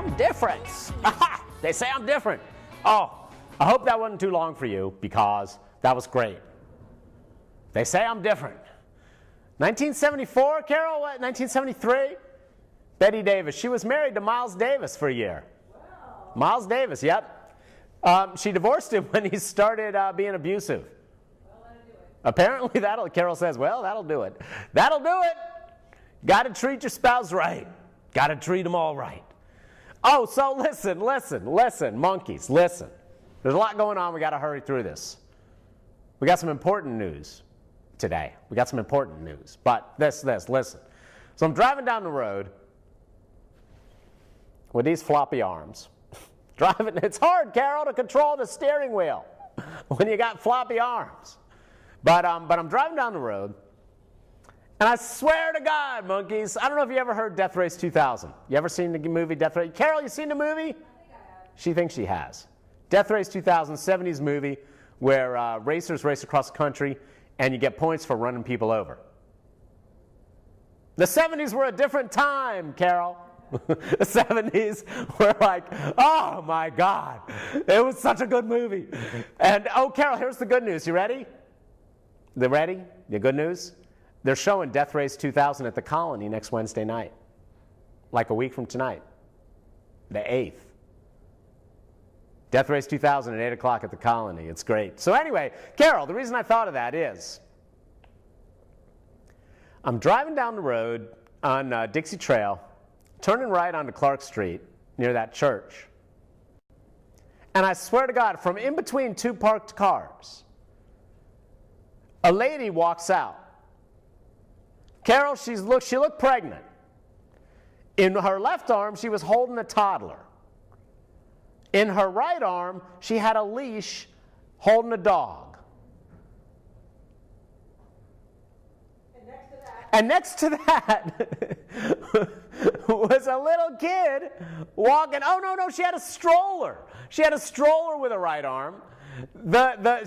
I'm different. Aha! They say I'm different. Oh, I hope that wasn't too long for you because that was great. They say I'm different. 1974, Carol, what, 1973? Betty Davis. She was married to Miles Davis for a year. Wow. Miles Davis, yep. She divorced him when he started being abusive. Well, that'll do it. Apparently, Carol says, well, that'll do it. That'll do it. Got to treat your spouse right. Got to treat them all right. Oh, so listen, monkeys, listen. There's a lot going on. We got to hurry through this. We got some important news today. We got some important news. But listen. So I'm driving down the road with these floppy arms. Driving, it's hard, Carol, to control the steering wheel when you got floppy arms. But I'm driving down the road, and I swear to God, monkeys, I don't know if you ever heard Death Race 2000. You ever seen the movie Death Race? Carol, you seen the movie? I think I have. She thinks she has. Death Race 2000, 70s movie where racers race across the country, and you get points for running people over. The 70s were a different time, Carol. The 70s were like, oh my God, it was such a good movie. And oh, Carol, here's the good news. You ready? You ready? The good news? They're showing Death Race 2000 at the Colony next Wednesday night, like a week from tonight, the 8th. Death Race 2000 at 8 o'clock at the Colony. It's great. So anyway, Carol, the reason I thought of that is I'm driving down the road on Dixie Trail, turning right onto Clark Street near that church. And I swear to God, from in between two parked cars, a lady walks out. Carol, she looked pregnant. In her left arm, she was holding a toddler. In her right arm, she had a leash holding a dog. And next to that was a little kid walking. Oh, no, she had a stroller. She had a stroller with her right arm.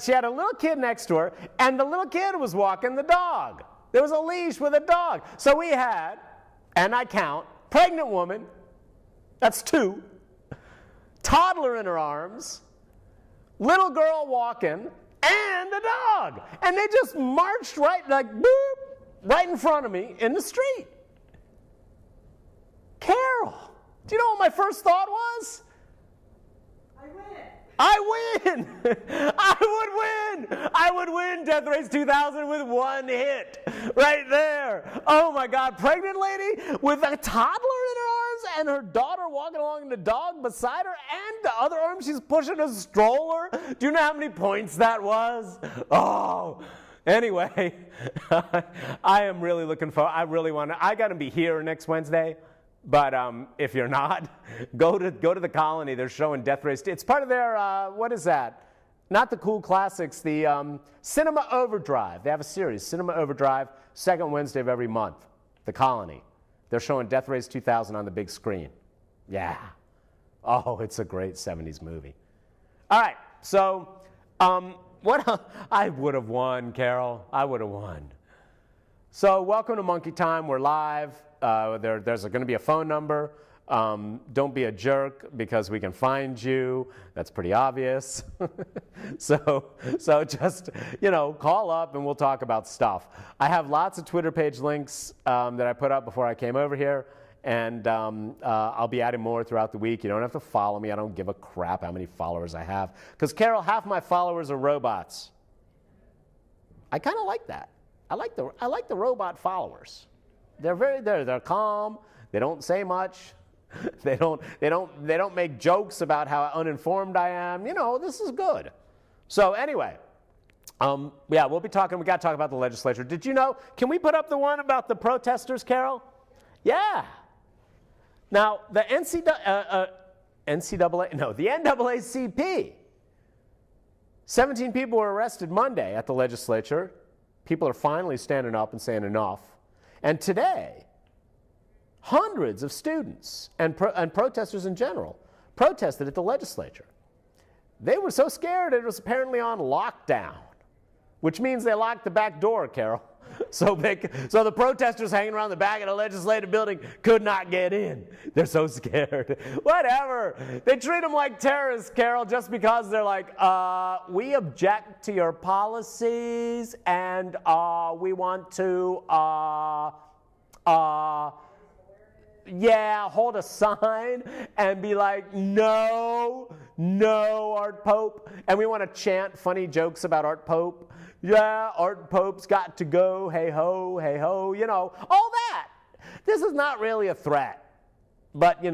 She had a little kid next to her, and the little kid was walking the dog. There was a leash with a dog. So we had, and I count, pregnant woman, that's 2, toddler in her arms, little girl walking, and a dog. And they just marched right, like, boop, right in front of me in the street. Carol, do you know what my first thought was? I win! I would win Death Race 2000 with one hit right there. Oh my God, pregnant lady with a toddler in her arms and her daughter walking along and the dog beside her, and the other arm she's pushing a stroller. Do you know how many points that was? Oh. Anyway, I am really looking forward. I got to be here next Wednesday. But if you're not, go to the Colony. They're showing Death Race. It's part of their, what is that? Not the Cool Classics, the Cinema Overdrive. They have a series, Cinema Overdrive, second Wednesday of every month, the Colony. They're showing Death Race 2000 on the big screen. Yeah. Oh, it's a great 70s movie. All right, so I would have won, Carol. I would have won. So welcome to Monkey Time. We're live. There's going to be a phone number. Don't be a jerk because we can find you. That's pretty obvious. So just, call up and we'll talk about stuff. I have lots of Twitter page links that I put up before I came over here. And I'll be adding more throughout the week. You don't have to follow me. I don't give a crap how many followers I have. Because, Carol, half my followers are robots. I kind of like that. I like the robot followers. They're calm. They don't say much. They don't make jokes about how uninformed I am. This is good. So anyway, we'll be talking. We got to talk about the legislature. Did you know? Can we put up the one about the protesters, Carol? Yeah. Now the NAACP. 17 people were arrested Monday at the legislature. People are finally standing up and saying enough. And today, hundreds of students and protesters in general protested at the legislature. They were so scared it was apparently on lockdown. which means they locked the back door, Carol. So the protesters hanging around the back of the legislative building could not get in. They're so scared. Whatever. They treat them like terrorists, Carol, just because they're like, we object to your policies and we want to, hold a sign and be like, no, Art Pope. And we want to chant funny jokes about Art Pope. Yeah, Art Pope's got to go, hey ho, all that. This is not really a threat. But, it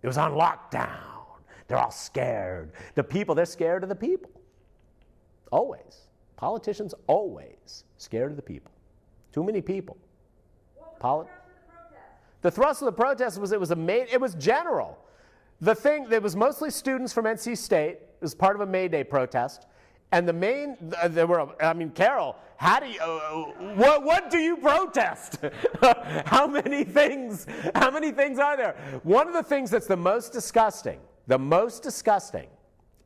was on lockdown. They're all scared. The people, they're scared of the people. Always. Politicians always scared of the people. Too many people. The thrust of the protest was it was general. The thing, there was mostly students from NC State. It was part of a May Day protest. And Carol, how do you, what do you protest? How many things are there? One of the things that's the most disgusting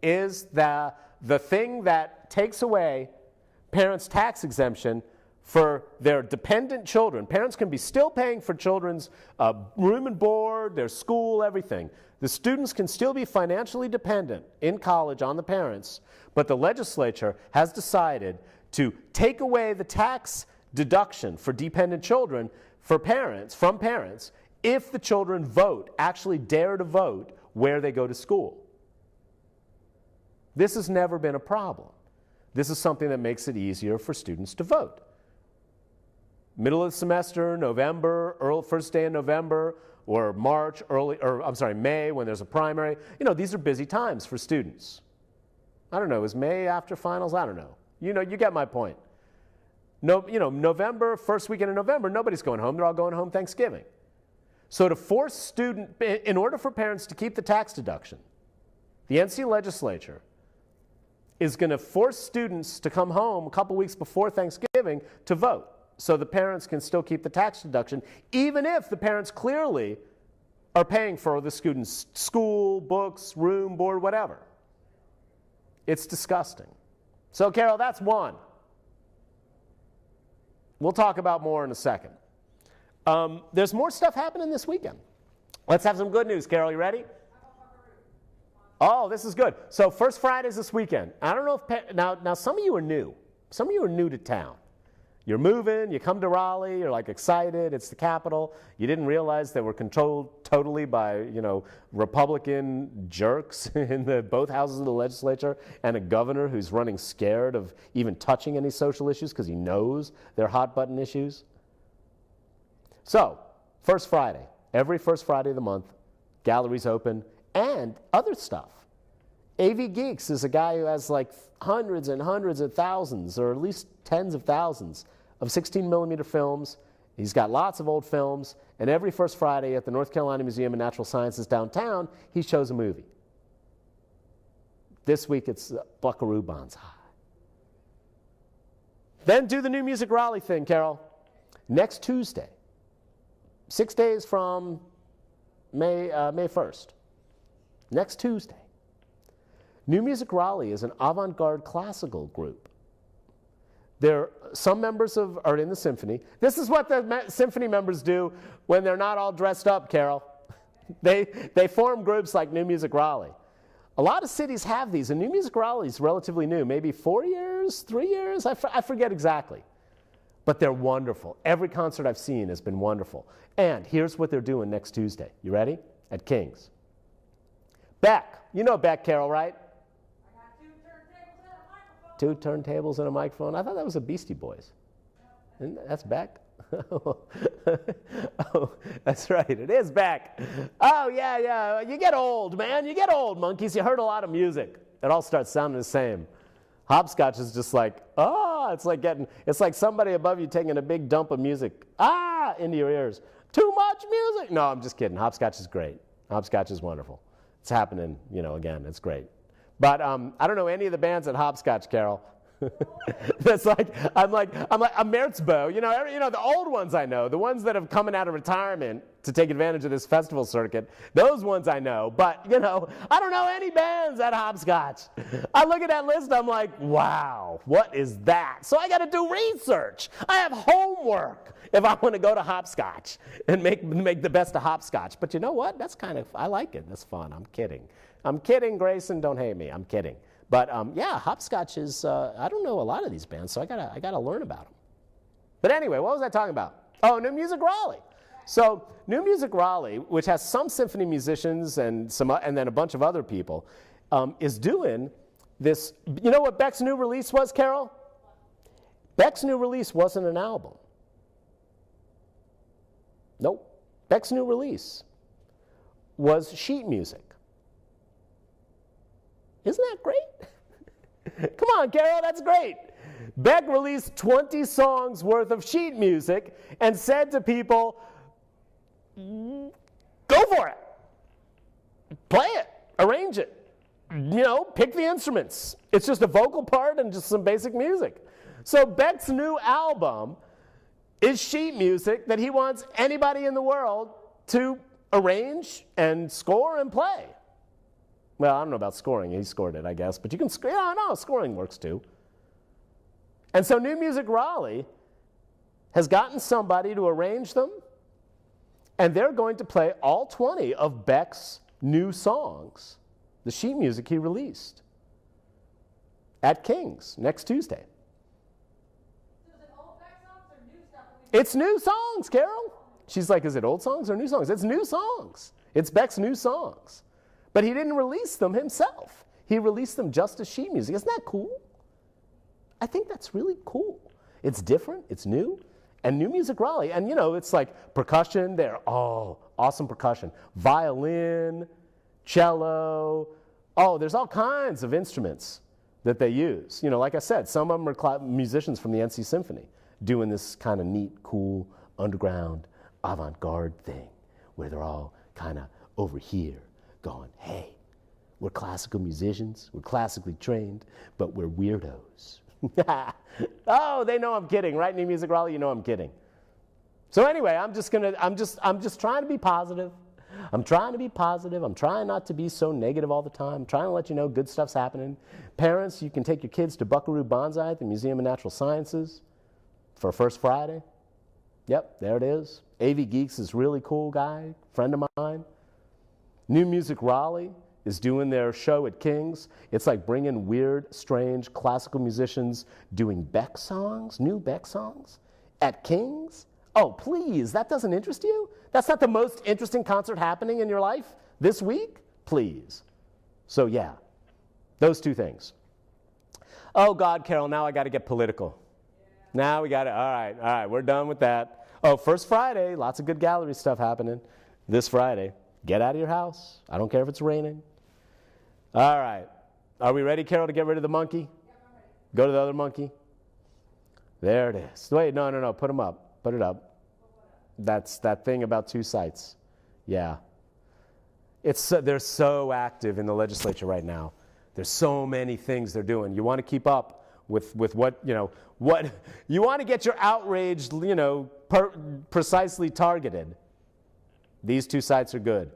is the thing that takes away parents' tax exemption for their dependent children. Parents can be still paying for children's room and board, their school, everything. The students can still be financially dependent in college on the parents, but the legislature has decided to take away the tax deduction for dependent children from parents, if the children actually dare to vote where they go to school. This has never been a problem. This is something that makes it easier for students to vote. Middle of the semester, November, first day in November, or May when there's a primary. These are busy times for students. I don't know, is May after finals? I don't know. You get my point. November, first weekend in November, nobody's going home. They're all going home Thanksgiving. So in order for parents to keep the tax deduction, the NC legislature is going to force students to come home a couple weeks before Thanksgiving to vote, so the parents can still keep the tax deduction, even if the parents clearly are paying for the student's school, books, room, board, whatever. It's disgusting. So, Carol, that's one. We'll talk about more in a second. There's more stuff happening this weekend. Let's have some good news, Carol. You ready? Oh, this is good. So, First Friday's this weekend. I don't know if now some of you are new. Some of you are new to town. You're moving, you come to Raleigh, you're like excited, it's the capital. You didn't realize they were controlled totally by, Republican jerks in both houses of the legislature, and a governor who's running scared of even touching any social issues because he knows they're hot button issues. So, First Friday, every first Friday of the month, galleries open, and other stuff. AV Geeks is a guy who has like hundreds and hundreds of thousands, or at least tens of thousands, of 16mm films. He's got lots of old films, and every first Friday at the North Carolina Museum of Natural Sciences downtown, he shows a movie. This week it's Buckaroo Banzai. Then do the New Music Raleigh thing, Carol. Next Tuesday, 6 days from May 1st. Next Tuesday. New Music Raleigh is an avant-garde classical group. Some members are in the symphony. This is what the symphony members do when they're not all dressed up, Carol. They form groups like New Music Raleigh. A lot of cities have these, and New Music Raleigh is relatively new, maybe 4 years, 3 years, I forget exactly. But they're wonderful. Every concert I've seen has been wonderful. And here's what they're doing next Tuesday. You ready? At King's. Beck. You know Beck, Carol, right? Two turntables and a microphone. I thought that was a Beastie Boys. And that's Beck? Oh, that's right. It is Beck. Oh, yeah. You get old, man. You get old, monkeys. You heard a lot of music. It all starts sounding the same. Hopscotch is just like, it's like somebody above you taking a big dump of music, into your ears. Too much music. No, I'm just kidding. Hopscotch is great. Hopscotch is wonderful. It's happening, again, it's great. But I don't know any of the bands at Hopscotch, Carol. That's like I'm like a Merzbow. The old ones I know, the ones that have coming out of retirement to take advantage of this festival circuit. Those ones I know, but I don't know any bands at Hopscotch. I look at that list, I'm like, wow, what is that? So I got to do research. I have homework if I want to go to Hopscotch and make the best of Hopscotch. But you know what? That's I like it. That's fun. I'm kidding, Grayson. Don't hate me. I'm kidding. But yeah, Hopscotch is, I don't know a lot of these bands, so I gotta learn about them. But anyway, what was I talking about? Oh, New Music Raleigh. So New Music Raleigh, which has some symphony musicians and then a bunch of other people, is doing this. You know what Beck's new release was, Carol? Beck's new release wasn't an album. Nope. Beck's new release was sheet music. Isn't that great? Come on, Carol, that's great. Beck released 20 songs worth of sheet music and said to people, go for it. Play it. Arrange it. Pick the instruments. It's just a vocal part and just some basic music. So Beck's new album is sheet music that he wants anybody in the world to arrange and score and play. Well, I don't know about scoring. He scored it, I guess. But you can score. Yeah, no, scoring works too. And so New Music Raleigh has gotten somebody to arrange them, and they're going to play all 20 of Beck's new songs, the sheet music he released, at King's next Tuesday. So is it old Beck songs or new stuff? It's new songs, Carol. She's like, is it old songs or new songs? It's new songs. It's Beck's new songs. But he didn't release them himself. He released them just as sheet music. Isn't that cool? I think that's really cool. It's different. It's new. And New Music Raleigh. And, it's like percussion. They're all awesome percussion. Violin, cello. Oh, there's all kinds of instruments that they use. Like I said, some of them are musicians from the NC Symphony doing this kind of neat, cool, underground, avant-garde thing where they're all kind of over here going, hey, we're classical musicians, we're classically trained, but we're weirdos. Oh, they know I'm kidding, right? New Music Raleigh, I'm kidding. So anyway, I'm just trying to be positive. I'm trying to be positive. I'm trying not to be so negative all the time. I'm trying to let you know good stuff's happening. Parents, you can take your kids to Buckaroo Bonsai at the Museum of Natural Sciences for First Friday. Yep, there it is. AV Geeks is a really cool guy, friend of mine. New Music Raleigh is doing their show at King's. It's like bringing weird, strange classical musicians doing Beck songs, new Beck songs, at King's. Oh, please, that doesn't interest you? That's not the most interesting concert happening in your life this week? Please. So yeah, those two things. Oh God, Carol, now I got to get political. Now we got to, all right, we're done with that. Oh, First Friday, lots of good gallery stuff happening this Friday. Get out of your house. I don't care if it's raining. All right. Are we ready, Carol, to get rid of the monkey? Yeah, I'm ready. Go to the other monkey. There it is. Wait, no. Put them up. Put it up. That's that thing about two sites. Yeah. They're so active in the legislature right now. There's so many things they're doing. You want to keep up with what you want to get your outrage, precisely targeted. These two sites are good.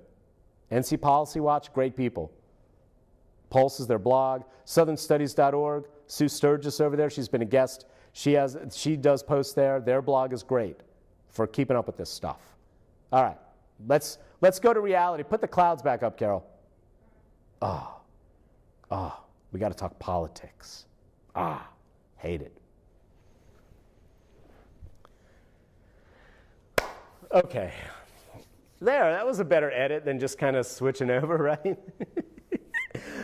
NC Policy Watch, great people. Pulse is their blog. SouthernStudies.org. Sue Sturgis over there, she's been a guest. She does post there. Their blog is great for keeping up with this stuff. All right, let's go to reality. Put the clouds back up, Carol. We got to talk politics. Hate it. Okay. There, that was a better edit than just kind of switching over, right?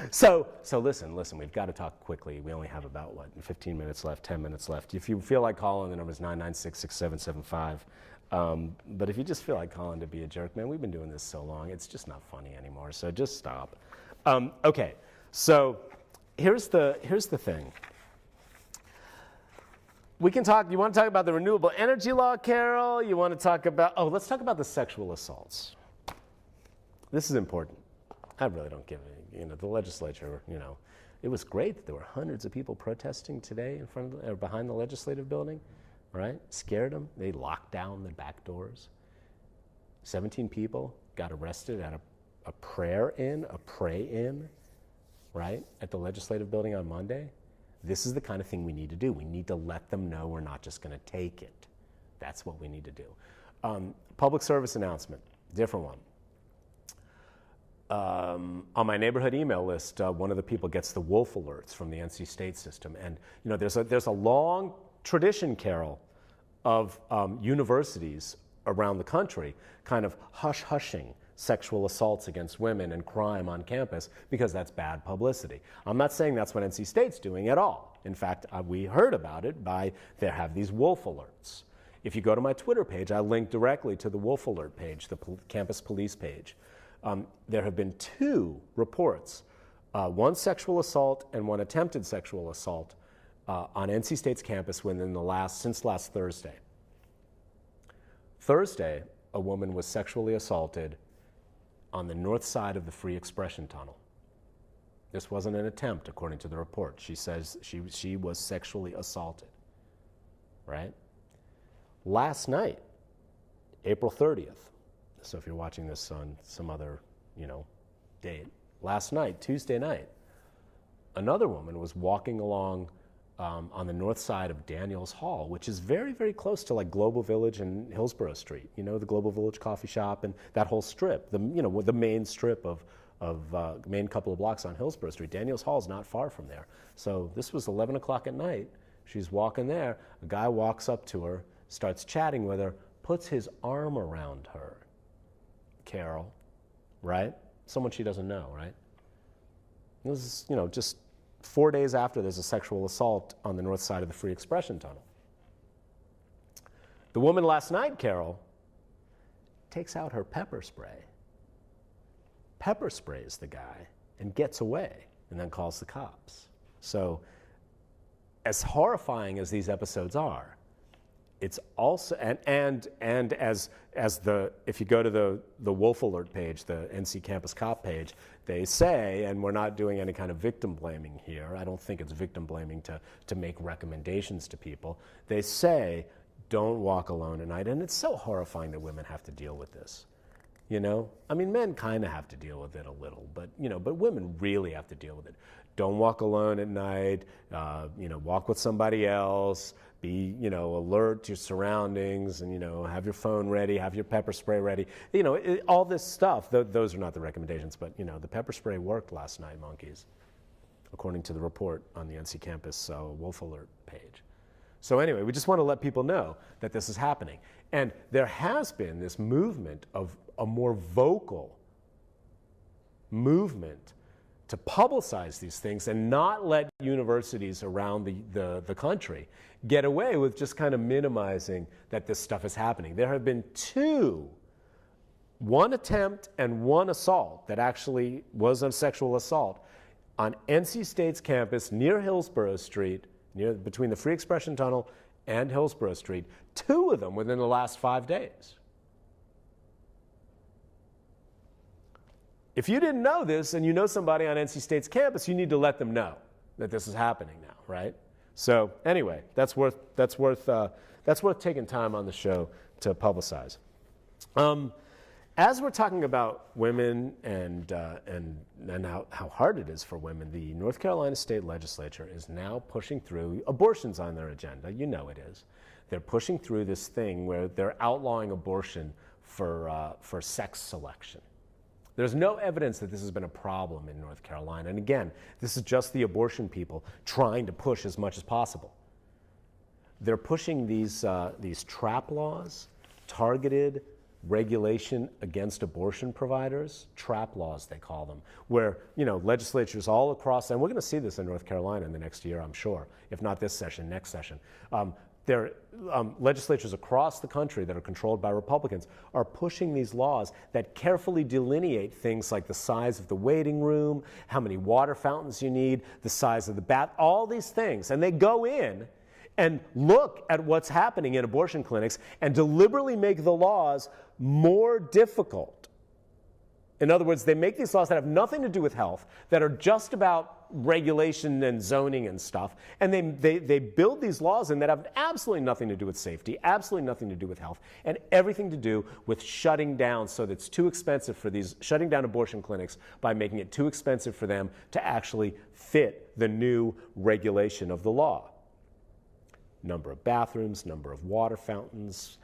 So listen, we've got to talk quickly. We only have about, 15 minutes left, 10 minutes left. If you feel like calling, the number is 996-6775. But if you just feel like calling to be a jerk, man, we've been doing this so long, it's just not funny anymore, so just stop. Okay, so here's the thing. We can talk, you want to talk about the renewable energy law, Carol? You want to talk about, let's talk about the sexual assaults. This is important. I really don't give a, the legislature, It was great that there were hundreds of people protesting today in front of or behind the legislative building, right? Scared them. They locked down the back doors. 17 people got arrested at a pray-in, right, at the legislative building on Monday. This is the kind of thing we need to do. We need to let them know we're not just going to take it. That's what we need to do. Public service announcement, different one. On my neighborhood email list, one of the people gets the wolf alerts from the NC State system. And there's a long tradition, Carol, of universities around the country kind of hushing sexual assaults against women and crime on campus because that's bad publicity. I'm not saying that's what NC State's doing at all. In fact, we heard about it they have these wolf alerts. If you go to my Twitter page, I link directly to the wolf alert page, the campus police page. There have been 2 reports, one sexual assault and one attempted sexual assault on NC State's campus since last Thursday. Thursday, a woman was sexually assaulted on the north side of the Free Expression Tunnel. This wasn't an attempt, according to the report. She says she was sexually assaulted, right? Last night, April 30th, so if you're watching this on some other, date, last night, Tuesday night, another woman was walking along on the north side of Daniels Hall, which is very, very close to like Global Village and Hillsborough Street. The Global Village coffee shop and that whole strip, the main strip of main couple of blocks on Hillsborough Street. Daniels Hall is not far from there. So this was 11 o'clock at night. She's walking there. A guy walks up to her, starts chatting with her, puts his arm around her. Carol, right? Someone she doesn't know, right? This is, just 4 days after there's a sexual assault on the north side of the Free Expression Tunnel. The woman last night, Carol, takes out her pepper spray, pepper sprays the guy, and gets away, and then calls the cops. So, as horrifying as these episodes are, it's also and as if you go to the Wolf Alert page, the NC Campus Cop page, they say, and we're not doing any kind of victim blaming here. I don't think it's victim blaming to make recommendations to people. They say, don't walk alone at night, and it's so horrifying that women have to deal with this. Men kind of have to deal with it a little, but women really have to deal with it. Don't walk alone at night. Walk with somebody else. Be, alert to your surroundings, and have your phone ready, have your pepper spray ready. All this stuff. Those are not the recommendations, but the pepper spray worked last night, monkeys, according to the report on the NC Campus Wolf Alert page. So anyway, we just want to let people know that this is happening, and there has been this movement of a more vocal movement to publicize these things and not let universities around the country get away with just kind of minimizing that this stuff is happening. There have been 2, one attempt and one assault that actually was a sexual assault on NC State's campus near Hillsborough Street, between the Free Expression Tunnel and Hillsborough Street, 2 of them within the last 5 days. If you didn't know this and you know somebody on NC State's campus, you need to let them know that this is happening now, right? So anyway, that's worth taking time on the show to publicize. As we're talking about women and how hard it is for women, the North Carolina State Legislature is now pushing through abortions on their agenda. You know it is. They're pushing through this thing where they're outlawing abortion for sex selection. There's no evidence that this has been a problem in North Carolina. And again, this is just the abortion people trying to push as much as possible. They're pushing these trap laws, targeted regulation against abortion providers, trap laws they call them, where legislatures all across, and we're going to see this in North Carolina in the next year, I'm sure, if not this session, next session. There are legislatures across the country that are controlled by Republicans are pushing these laws that carefully delineate things like the size of the waiting room, how many water fountains you need, the size of the bath, all these things. And they go in and look at what's happening in abortion clinics and deliberately make the laws more difficult. In other words, they make these laws that have nothing to do with health, that are just about regulation and zoning and stuff. And they build these laws in that have absolutely nothing to do with safety, absolutely nothing to do with health, and everything to do with shutting down so that it's too expensive for these, shutting down abortion clinics by making it too expensive for them to actually fit the new regulation of the law. Number of bathrooms, number of water fountains,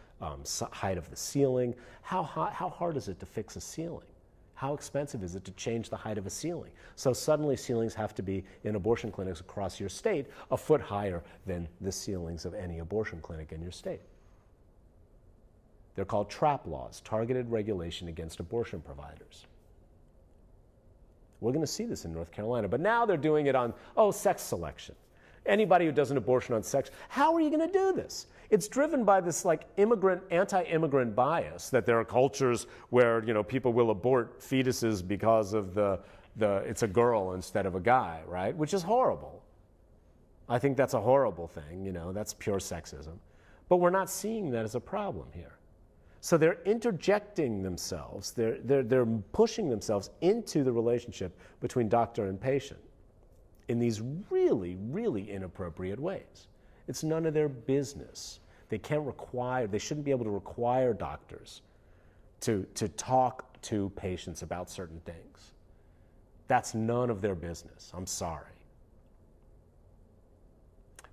height of the ceiling. How hard is it to fix a ceiling? How expensive is it to change the height of a ceiling? So suddenly ceilings have to be, in abortion clinics across your state, a foot higher than the ceilings of any abortion clinic in your state. They're called TRAP laws, targeted regulation against abortion providers. We're going to see this in North Carolina, but now they're doing it on, sex selection. Anybody who does an abortion on sex, how are you going to do this? It's driven by this anti-immigrant bias that there are cultures where, people will abort fetuses because of it's a girl instead of a guy, right? Which is horrible. I think that's a horrible thing, that's pure sexism. But we're not seeing that as a problem here. So they're interjecting themselves, they're pushing themselves into the relationship between doctor and patient in these really, really inappropriate ways. It's none of their business. They shouldn't be able to require doctors to talk to patients about certain things. That's none of their business. I'm sorry.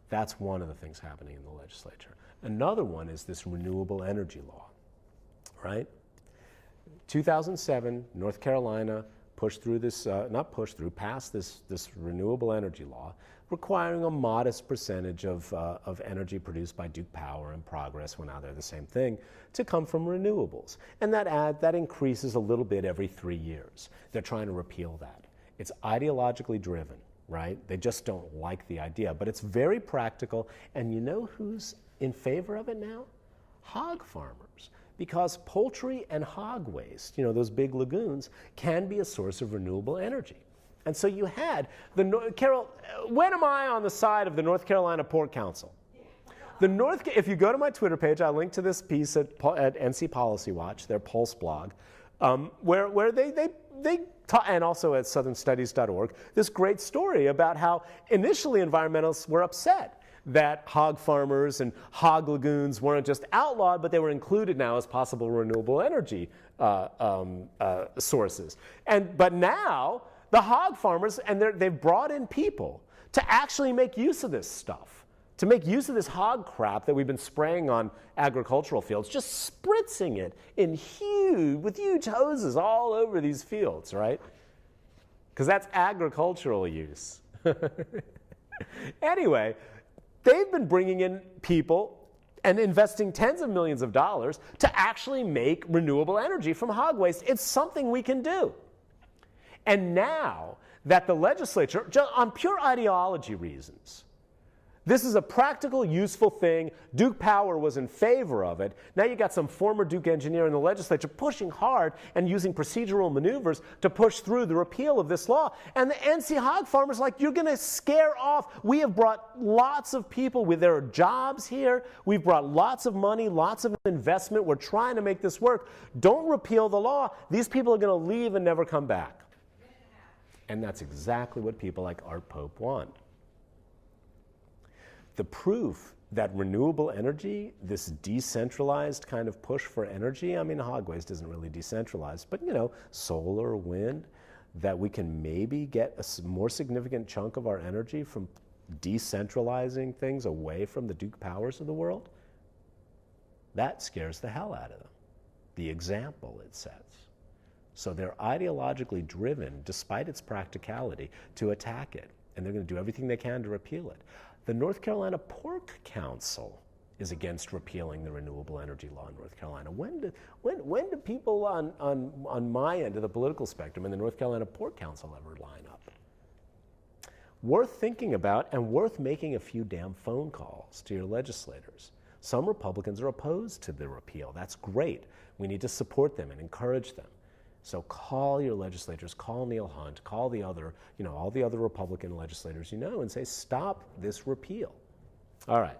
That's one of the things happening in the legislature. Another one is this renewable energy law, right? 2007, North Carolina passed this renewable energy law requiring a modest percentage of energy produced by Duke Power and Progress, well, now they're the same thing, to come from renewables. And that increases a little bit every 3 years. They're trying to repeal that. It's ideologically driven, right? They just don't like the idea, but it's very practical. And you know who's in favor of it now? Hog farmers. Because poultry and hog waste, those big lagoons, can be a source of renewable energy. And so you had Carol, when am I on the side of the North Carolina Pork Council? If you go to my Twitter page, I link to this piece at NC Policy Watch, their Pulse blog, where they and also at southernstudies.org, this great story about how initially environmentalists were upset that hog farmers and hog lagoons weren't just outlawed, but they were included now as possible renewable energy sources. But now the hog farmers, and they've brought in people to actually make use of this stuff, to make use of this hog crap that we've been spraying on agricultural fields, just spritzing it with huge hoses all over these fields, right? Because that's agricultural use. Anyway, they've been bringing in people and investing tens of millions of dollars to actually make renewable energy from hog waste. It's something we can do. And now that the legislature, on pure ideology reasons, this is a practical, useful thing. Duke Power was in favor of it. Now you got some former Duke engineer in the legislature pushing hard and using procedural maneuvers to push through the repeal of this law. And the NC hog farmers you're going to scare off. We have brought lots of people with their jobs here. We've brought lots of money, lots of investment. We're trying to make this work. Don't repeal the law. These people are going to leave and never come back. And that's exactly what people like Art Pope want. The proof that renewable energy, this decentralized kind of push for energy, hog waste isn't really decentralized, but solar, wind, that we can maybe get a more significant chunk of our energy from decentralizing things away from the Duke Powers of the world, that scares the hell out of them. The example it sets. So they're ideologically driven, despite its practicality, to attack it. And they're going to do everything they can to repeal it. The North Carolina Pork Council is against repealing the renewable energy law in North Carolina. When do people on my end of the political spectrum in the North Carolina Pork Council ever line up? Worth thinking about and worth making a few damn phone calls to your legislators. Some Republicans are opposed to the repeal. That's great. We need to support them and encourage them. So call your legislators, call Neil Hunt, call the other, all the other Republican legislators and say, stop this repeal. All right,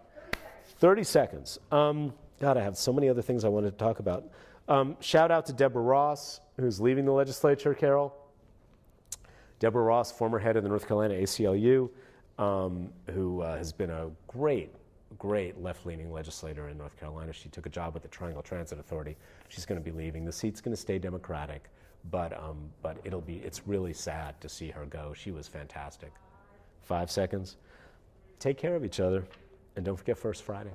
30 seconds. God, I have so many other things I wanted to talk about. Shout out to Deborah Ross, who's leaving the legislature, Carol. Deborah Ross, former head of the North Carolina ACLU, who has been a great left-leaning legislator in North Carolina. She took a job with the Triangle Transit Authority. She's going to be leaving. The seat's going to stay Democratic, but it's really sad to see her go. She was fantastic. 5 seconds. Take care of each other, and don't forget First Friday.